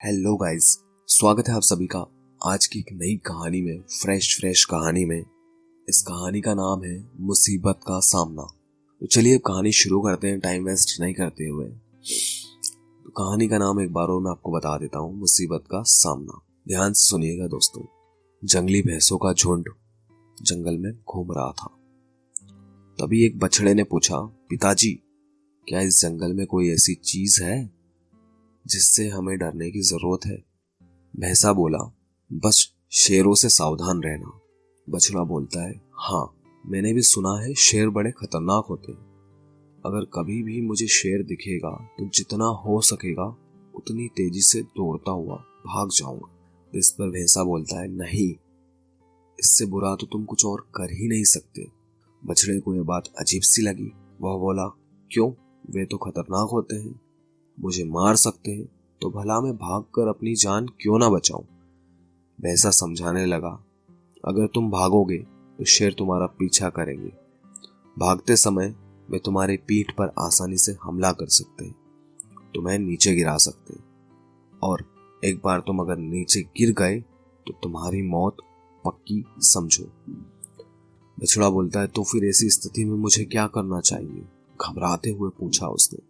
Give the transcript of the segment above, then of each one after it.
Hello guys, स्वागत है आप सभी का आज की एक नई कहानी में, फ्रेश कहानी में। इस कहानी का नाम है मुसीबत का सामना। तो चलिए अब कहानी शुरू करते हैं, टाइम वेस्ट नहीं करते हुए। तो कहानी का नाम एक बार और मैं आपको बता देता हूँ, मुसीबत का सामना। ध्यान से सुनिएगा दोस्तों। जंगली भैंसों का झुंड जंगल में घूम रहा था। तभी एक बछड़े ने पूछा, पिताजी, क्या इस जंगल में कोई ऐसी चीज है जिससे हमें डरने की जरूरत है? भैंसा बोला, बस शेरों से सावधान रहना। बछड़ा बोलता है, हाँ, मैंने भी सुना है शेर बड़े खतरनाक होते हैं। अगर कभी भी मुझे शेर दिखेगा तो जितना हो सकेगा उतनी तेजी से दौड़ता हुआ भाग जाऊंगा। इस पर भैंसा बोलता है, नहीं, इससे बुरा तो तुम कुछ और कर ही नहीं सकते। बछड़े को यह बात अजीब सी लगी। वह बोला, क्यों? वे तो खतरनाक होते हैं, मुझे मार सकते हैं, तो भला मैं भागकर अपनी जान क्यों ना बचाऊं? भैंसा समझाने लगा, अगर तुम भागोगे तो शेर तुम्हारा पीछा करेंगे। भागते समय वे तुम्हारी पीठ पर आसानी से हमला कर सकते हैं, तुम्हें नीचे गिरा सकते हैं, और एक बार तुम अगर नीचे गिर गए तो तुम्हारी मौत पक्की समझो। बछड़ा बोलता है, तो फिर ऐसी स्थिति में मुझे क्या करना चाहिए? घबराते हुए पूछा उसने।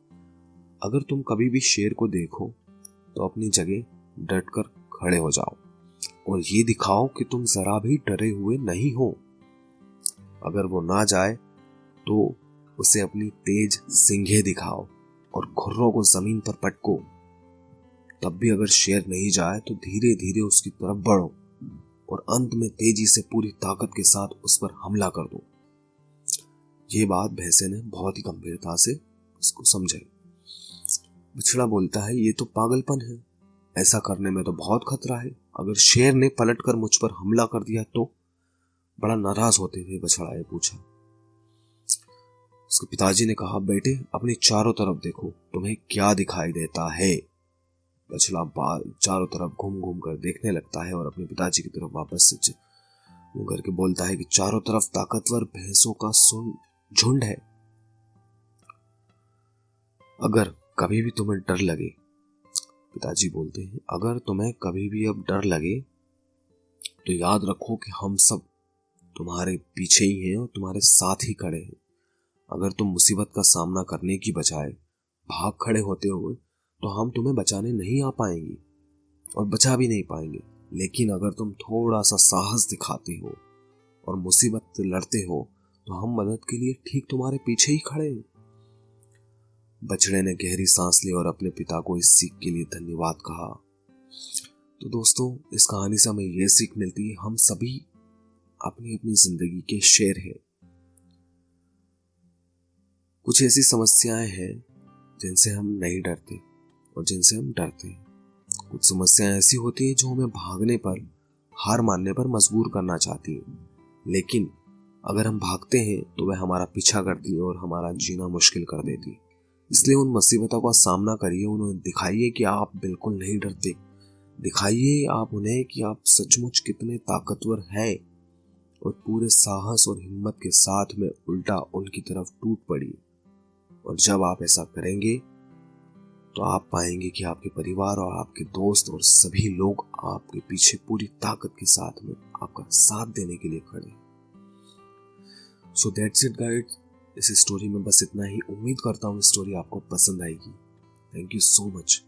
अगर तुम कभी भी शेर को देखो तो अपनी जगह डटकर खड़े हो जाओ और ये दिखाओ कि तुम जरा भी डरे हुए नहीं हो। अगर वो ना जाए तो उसे अपनी तेज सींगें दिखाओ और खुरों को जमीन पर पटको। तब भी अगर शेर नहीं जाए तो धीरे धीरे उसकी तरफ बढ़ो और अंत में तेजी से पूरी ताकत के साथ उस पर हमला कर दो। ये बात भैंसे ने बहुत ही गंभीरता से उसको समझाई। बछड़ा बोलता है, ये तो पागलपन है, ऐसा करने में तो बहुत खतरा है। अगर शेर ने पलटकर मुझ पर हमला कर दिया तो? बड़ा नाराज होते हुए बछड़ा ये पूछा। उसके पिताजी ने कहा, बेटे, अपनी चारों तरफ देखो, तुम्हें क्या दिखाई देता है? बछड़ा चारों तरफ घूम घूम कर देखने लगता है और अपने पिताजी की तरफ वापस से वो करके बोलता है कि चारों तरफ ताकतवर भैंसों का झुंड है। अगर कभी भी तुम्हें डर लगे, पिताजी बोलते हैं, अगर तुम्हें कभी भी अब डर लगे तो याद रखो कि हम सब तुम्हारे पीछे ही हैं और तुम्हारे साथ ही खड़े हैं। अगर तुम मुसीबत का सामना करने की बजाय भाग खड़े होते हो तो हम तुम्हें बचाने नहीं आ पाएंगे और बचा भी नहीं पाएंगे। लेकिन अगर तुम थोड़ा सा साहस दिखाते हो और मुसीबत से लड़ते हो तो हम मदद के लिए ठीक तुम्हारे पीछे ही खड़े हैं। बछड़े ने गहरी सांस ली और अपने पिता को इस सीख के लिए धन्यवाद कहा। तो दोस्तों, इस कहानी से हमें यह सीख मिलती है, हम सभी अपनी अपनी जिंदगी के शेर हैं। कुछ ऐसी समस्याएं हैं जिनसे हम नहीं डरते और जिनसे हम डरते हैं। कुछ समस्याएं ऐसी होती है जो हमें भागने पर, हार मानने पर मजबूर करना चाहती है, लेकिन अगर हम भागते हैं तो वह हमारा पीछा करती है और हमारा जीना मुश्किल कर देती है। इसलिए उन मुसीबतों का सामना करिए, उन्हें दिखाइए कि आप बिल्कुल नहीं डरते। दिखाइए आप उन्हें कि आप सचमुच कितने ताकतवर हैं और पूरे साहस और हिम्मत के साथ में उल्टा उनकी तरफ टूट पड़िए। और जब आप ऐसा करेंगे तो आप पाएंगे कि आपके परिवार और आपके दोस्त और सभी लोग आपके पीछे पूरी ताकत के साथ में आपका साथ देने के लिए खड़े। So that's it guys. इस स्टोरी में बस इतना ही। उम्मीद करता हूँ स्टोरी आपको पसंद आएगी। Thank you so much.